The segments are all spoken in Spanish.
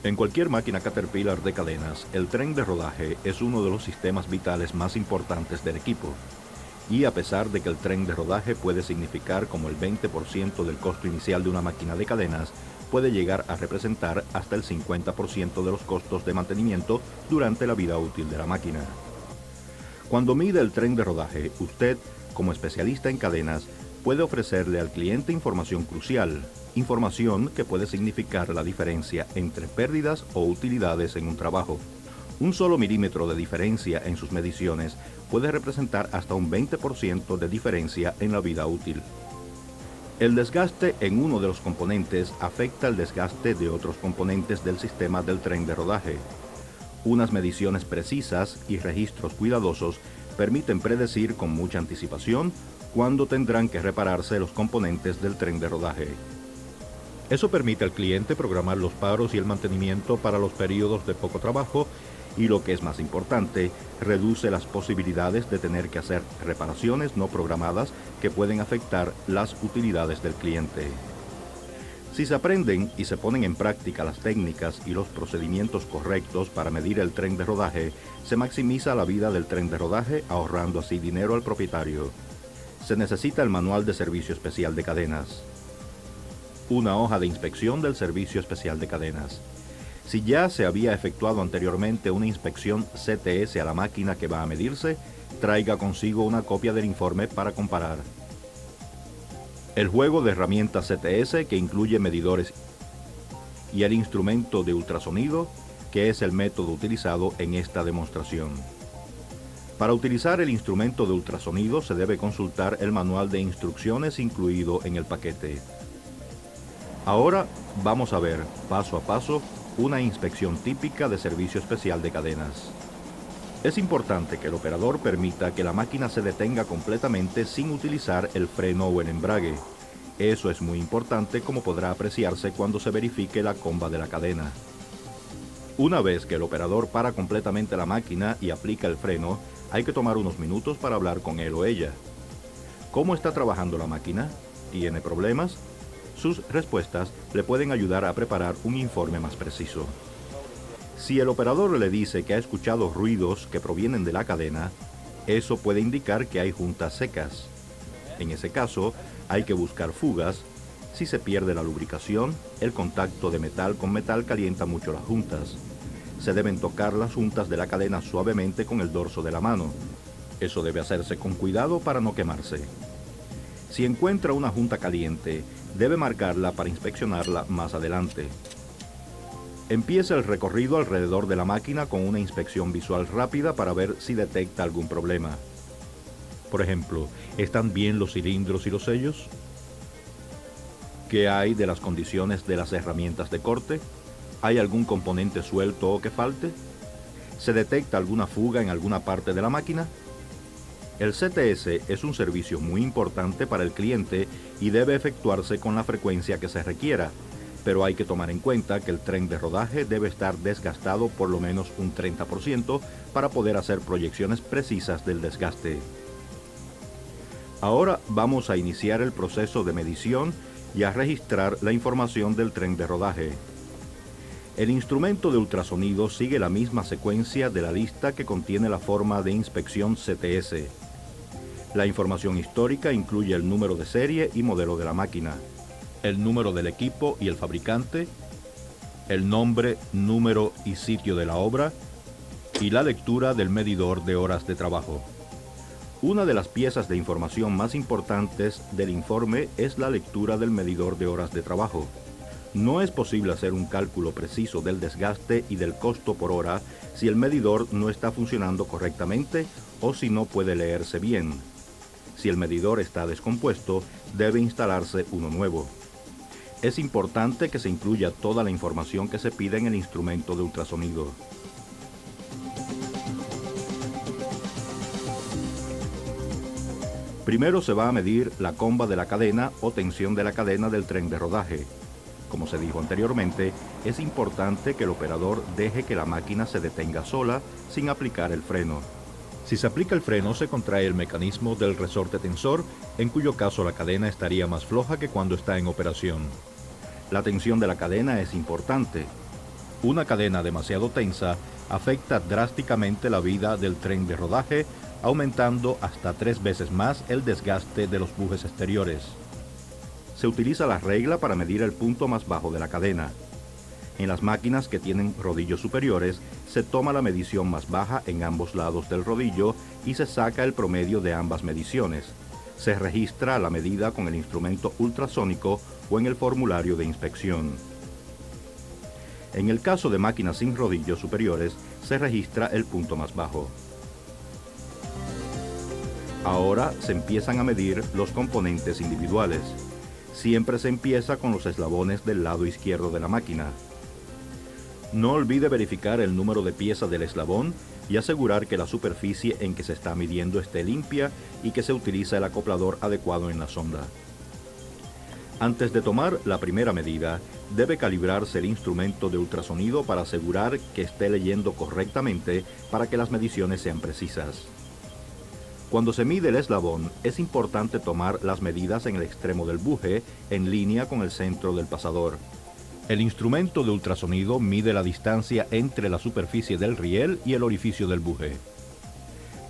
En cualquier máquina Caterpillar de cadenas, el tren de rodaje es uno de los sistemas vitales más importantes del equipo. Y a pesar de que el tren de rodaje puede significar como el 20% del costo inicial de una máquina de cadenas, puede llegar a representar hasta el 50% de los costos de mantenimiento durante la vida útil de la máquina. Cuando mide el tren de rodaje, usted, como especialista en cadenas, puede ofrecerle al cliente información crucial, información que puede significar la diferencia entre pérdidas o utilidades en un trabajo. Un solo milímetro de diferencia en sus mediciones puede representar hasta un 20% de diferencia en la vida útil. El desgaste en uno de los componentes afecta el desgaste de otros componentes del sistema del tren de rodaje. Unas mediciones precisas y registros cuidadosos permiten predecir con mucha anticipación cuándo tendrán que repararse los componentes del tren de rodaje. Eso permite al cliente programar los paros y el mantenimiento para los periodos de poco trabajo y, lo que es más importante, reduce las posibilidades de tener que hacer reparaciones no programadas que pueden afectar las utilidades del cliente. Si se aprenden y se ponen en práctica las técnicas y los procedimientos correctos para medir el tren de rodaje, se maximiza la vida del tren de rodaje, ahorrando así dinero al propietario. Se necesita el manual de servicio especial de cadenas. Una hoja de inspección del servicio especial de cadenas. Si ya se había efectuado anteriormente una inspección CTS a la máquina que va a medirse, traiga consigo una copia del informe para comparar. El juego de herramientas CTS, que incluye medidores, y el instrumento de ultrasonido, que es el método utilizado en esta demostración. Para utilizar el instrumento de ultrasonido se debe consultar el manual de instrucciones incluido en el paquete. Ahora vamos a ver, paso a paso, una inspección típica de servicio especial de cadenas. Es importante que el operador permita que la máquina se detenga completamente sin utilizar el freno o el embrague. Eso es muy importante, como podrá apreciarse cuando se verifique la comba de la cadena. Una vez que el operador para completamente la máquina y aplica el freno, hay que tomar unos minutos para hablar con él o ella. ¿Cómo está trabajando la máquina? ¿Tiene problemas? Sus respuestas le pueden ayudar a preparar un informe más preciso. Si el operador le dice que ha escuchado ruidos que provienen de la cadena, eso puede indicar que hay juntas secas. En ese caso, hay que buscar fugas. Si se pierde la lubricación, el contacto de metal con metal calienta mucho las juntas. Se deben tocar las juntas de la cadena suavemente con el dorso de la mano. Eso debe hacerse con cuidado para no quemarse. Si encuentra una junta caliente, debe marcarla para inspeccionarla más adelante. Empieza el recorrido alrededor de la máquina con una inspección visual rápida para ver si detecta algún problema. Por ejemplo, ¿están bien los cilindros y los sellos? ¿Qué hay de las condiciones de las herramientas de corte? ¿Hay algún componente suelto o que falte? ¿Se detecta alguna fuga en alguna parte de la máquina? El CTS es un servicio muy importante para el cliente y debe efectuarse con la frecuencia que se requiera, pero hay que tomar en cuenta que el tren de rodaje debe estar desgastado por lo menos un 30% para poder hacer proyecciones precisas del desgaste. Ahora vamos a iniciar el proceso de medición y a registrar la información del tren de rodaje. El instrumento de ultrasonido sigue la misma secuencia de la lista que contiene la forma de inspección CTS. La información histórica incluye el número de serie y modelo de la máquina, el número del equipo y el fabricante, el nombre, número y sitio de la obra, y la lectura del medidor de horas de trabajo. Una de las piezas de información más importantes del informe es la lectura del medidor de horas de trabajo. No es posible hacer un cálculo preciso del desgaste y del costo por hora si el medidor no está funcionando correctamente o si no puede leerse bien. Si el medidor está descompuesto, debe instalarse uno nuevo. Es importante que se incluya toda la información que se pide en el instrumento de ultrasonido. Primero se va a medir la comba de la cadena o tensión de la cadena del tren de rodaje. Como se dijo anteriormente, es importante que el operador deje que la máquina se detenga sola sin aplicar el freno. Si se aplica el freno, se contrae el mecanismo del resorte tensor, en cuyo caso la cadena estaría más floja que cuando está en operación. La tensión de la cadena es importante. Una cadena demasiado tensa afecta drásticamente la vida del tren de rodaje, aumentando hasta 3 veces más el desgaste de los bujes exteriores. Se utiliza la regla para medir el punto más bajo de la cadena. En las máquinas que tienen rodillos superiores, se toma la medición más baja en ambos lados del rodillo y se saca el promedio de ambas mediciones. Se registra la medida con el instrumento ultrasónico o en el formulario de inspección. En el caso de máquinas sin rodillos superiores, se registra el punto más bajo. Ahora se empiezan a medir los componentes individuales. Siempre se empieza con los eslabones del lado izquierdo de la máquina. No olvide verificar el número de pieza del eslabón y asegurar que la superficie en que se está midiendo esté limpia y que se utiliza el acoplador adecuado en la sonda. Antes de tomar la primera medida, debe calibrarse el instrumento de ultrasonido para asegurar que esté leyendo correctamente para que las mediciones sean precisas. Cuando se mide el eslabón, es importante tomar las medidas en el extremo del buje, en línea con el centro del pasador. El instrumento de ultrasonido mide la distancia entre la superficie del riel y el orificio del buje.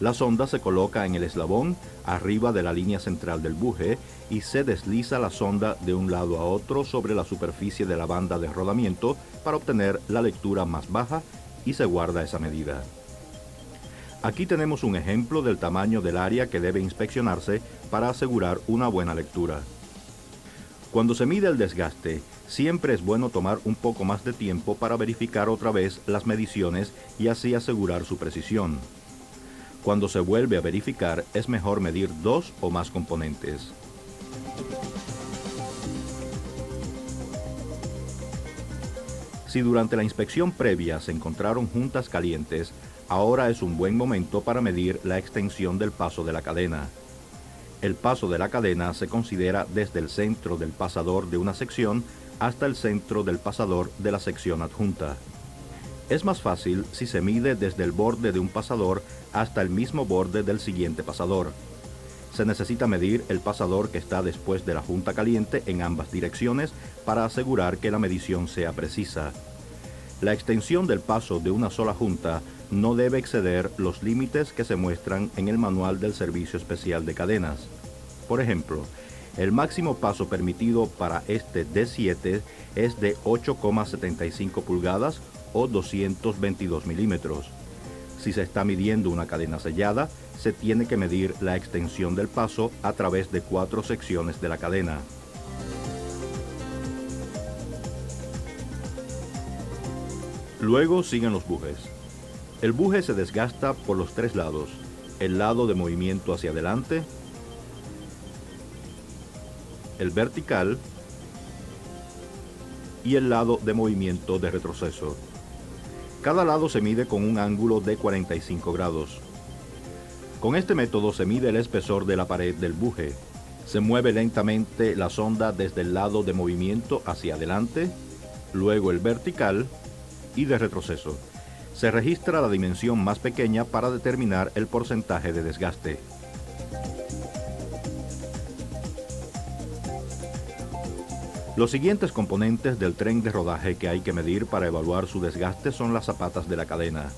La sonda se coloca en el eslabón, arriba de la línea central del buje, y se desliza la sonda de un lado a otro sobre la superficie de la banda de rodamiento para obtener la lectura más baja y se guarda esa medida. Aquí tenemos un ejemplo del tamaño del área que debe inspeccionarse para asegurar una buena lectura. Cuando se mide el desgaste, siempre es bueno tomar un poco más de tiempo para verificar otra vez las mediciones y así asegurar su precisión. Cuando se vuelve a verificar, es mejor medir 2 o más componentes. Si durante la inspección previa se encontraron juntas calientes, ahora es un buen momento para medir la extensión del paso de la cadena. El paso de la cadena se considera desde el centro del pasador de una sección hasta el centro del pasador de la sección adjunta. Es más fácil si se mide desde el borde de un pasador hasta el mismo borde del siguiente pasador. Se necesita medir el pasador que está después de la junta caliente en ambas direcciones para asegurar que la medición sea precisa. La extensión del paso de una sola junta no debe exceder los límites que se muestran en el manual del Servicio Especial de Cadenas. Por ejemplo, el máximo paso permitido para este D7 es de 8,75 pulgadas o 222 milímetros. Si se está midiendo una cadena sellada, se tiene que medir la extensión del paso a través de 4 secciones de la cadena. Luego siguen los bujes. El buje se desgasta por los 3 lados: el lado de movimiento hacia adelante, el vertical y el lado de movimiento de retroceso. Cada lado se mide con un ángulo de 45 grados. Con este método se mide el espesor de la pared del buje. Se mueve lentamente la sonda desde el lado de movimiento hacia adelante, luego el vertical y de retroceso. Se registra la dimensión más pequeña para determinar el porcentaje de desgaste. Los siguientes componentes del tren de rodaje que hay que medir para evaluar su desgaste son las zapatas de la cadena.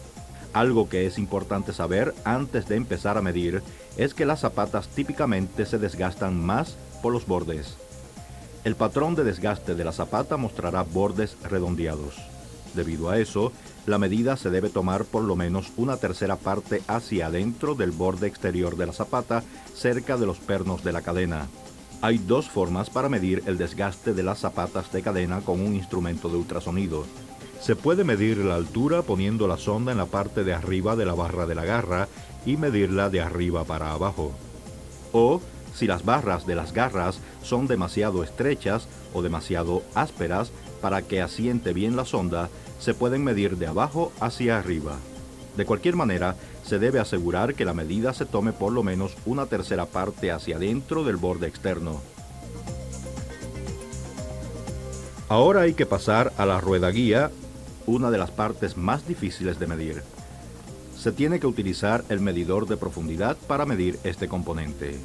Algo que es importante saber antes de empezar a medir es que las zapatas típicamente se desgastan más por los bordes. El patrón de desgaste de la zapata mostrará bordes redondeados. Debido a eso, la medida se debe tomar por lo menos una tercera parte hacia adentro del borde exterior de la zapata, cerca de los pernos de la cadena. Hay 2 formas para medir el desgaste de las zapatas de cadena con un instrumento de ultrasonido. Se puede medir la altura poniendo la sonda en la parte de arriba de la barra de la garra y medirla de arriba para abajo. O, si las barras de las garras son demasiado estrechas o demasiado ásperas para que asiente bien la sonda, se pueden medir de abajo hacia arriba. De cualquier manera, se debe asegurar que la medida se tome por lo menos una tercera parte hacia adentro del borde externo. Ahora hay que pasar a la rueda guía, una de las partes más difíciles de medir. Se tiene que utilizar el medidor de profundidad para medir este componente.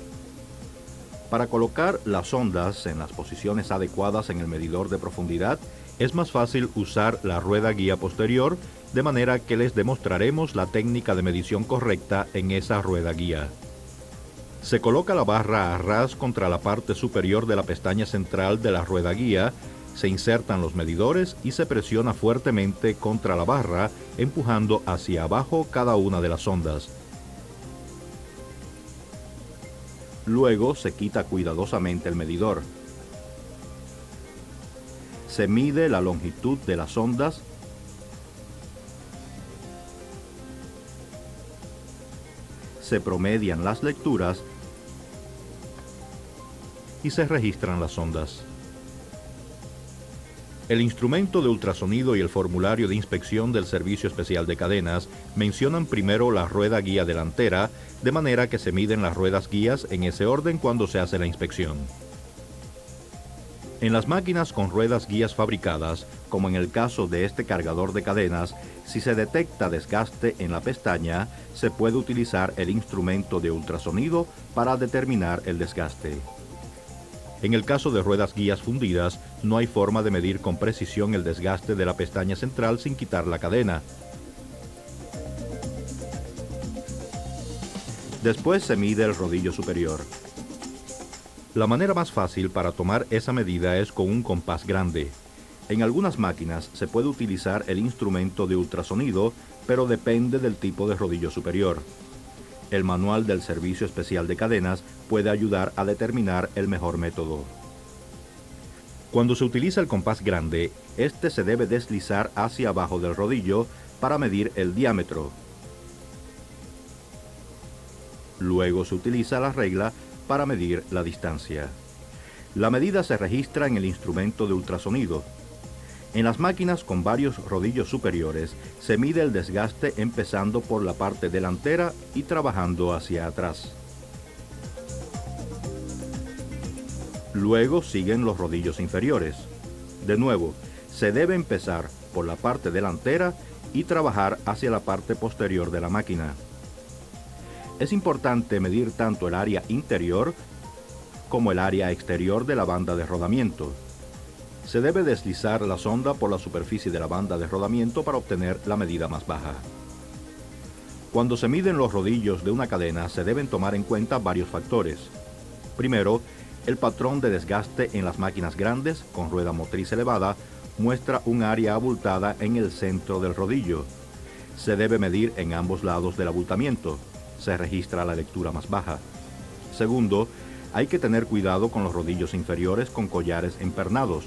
Para colocar las sondas en las posiciones adecuadas en el medidor de profundidad, es más fácil usar la rueda guía posterior, de manera que les demostraremos la técnica de medición correcta en esa rueda guía. Se coloca la barra a ras contra la parte superior de la pestaña central de la rueda guía, se insertan los medidores y se presiona fuertemente contra la barra, empujando hacia abajo cada una de las ondas. Luego se quita cuidadosamente el medidor. Se mide la longitud de las ondas, se promedian las lecturas y se registran las ondas. El instrumento de ultrasonido y el formulario de inspección del Servicio Especial de Cadenas mencionan primero la rueda guía delantera, de manera que se miden las ruedas guías en ese orden cuando se hace la inspección. En las máquinas con ruedas guías fabricadas, como en el caso de este cargador de cadenas, si se detecta desgaste en la pestaña, se puede utilizar el instrumento de ultrasonido para determinar el desgaste. En el caso de ruedas guías fundidas, no hay forma de medir con precisión el desgaste de la pestaña central sin quitar la cadena. Después se mide el rodillo superior. La manera más fácil para tomar esa medida es con un compás grande. En algunas máquinas se puede utilizar el instrumento de ultrasonido, pero depende del tipo de rodillo superior. El manual del Servicio Especial de Cadenas puede ayudar a determinar el mejor método. Cuando se utiliza el compás grande, este se debe deslizar hacia abajo del rodillo para medir el diámetro. Luego se utiliza la regla para medir la distancia. La medida se registra en el instrumento de ultrasonido. En las máquinas con varios rodillos superiores, se mide el desgaste empezando por la parte delantera y trabajando hacia atrás. Luego siguen los rodillos inferiores. De nuevo, se debe empezar por la parte delantera y trabajar hacia la parte posterior de la máquina. Es importante medir tanto el área interior como el área exterior de la banda de rodamiento. Se debe deslizar la sonda por la superficie de la banda de rodamiento para obtener la medida más baja. Cuando se miden los rodillos de una cadena, se deben tomar en cuenta varios factores. Primero, el patrón de desgaste en las máquinas grandes con rueda motriz elevada muestra un área abultada en el centro del rodillo. Se debe medir en ambos lados del abultamiento. Se registra la lectura más baja. Segundo, hay que tener cuidado con los rodillos inferiores con collares empernados.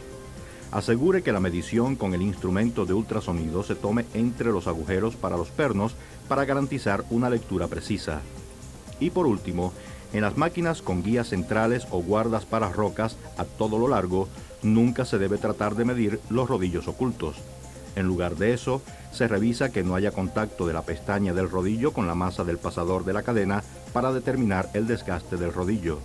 Asegure que la medición con el instrumento de ultrasonido se tome entre los agujeros para los pernos para garantizar una lectura precisa. Y por último, en las máquinas con guías centrales o guardas para rocas a todo lo largo, nunca se debe tratar de medir los rodillos ocultos. En lugar de eso, se revisa que no haya contacto de la pestaña del rodillo con la masa del pasador de la cadena para determinar el desgaste del rodillo.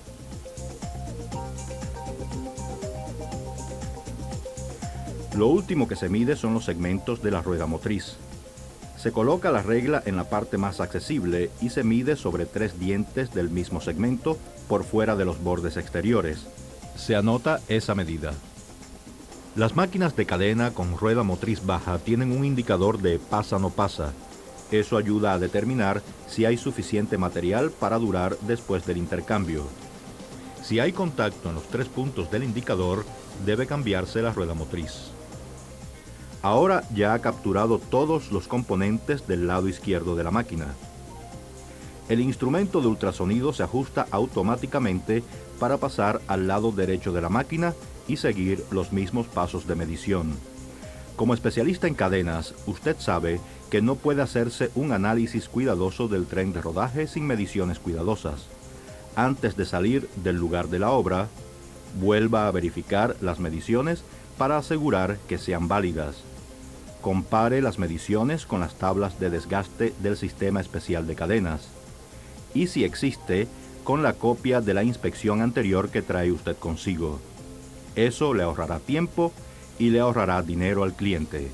Lo último que se mide son los segmentos de la rueda motriz. Se coloca la regla en la parte más accesible y se mide sobre 3 dientes del mismo segmento por fuera de los bordes exteriores. Se anota esa medida. Las máquinas de cadena con rueda motriz baja tienen un indicador de pasa no pasa. Eso ayuda a determinar si hay suficiente material para durar después del intercambio. Si hay contacto en los 3 puntos del indicador, debe cambiarse la rueda motriz. Ahora ya ha capturado todos los componentes del lado izquierdo de la máquina. El instrumento de ultrasonido se ajusta automáticamente para pasar al lado derecho de la máquina y seguir los mismos pasos de medición. Como especialista en cadenas, usted sabe que no puede hacerse un análisis cuidadoso del tren de rodaje sin mediciones cuidadosas. Antes de salir del lugar de la obra, vuelva a verificar las mediciones para asegurar que sean válidas. Compare las mediciones con las tablas de desgaste del sistema especial de cadenas. Y si existe, con la copia de la inspección anterior que trae usted consigo. Eso le ahorrará tiempo y le ahorrará dinero al cliente.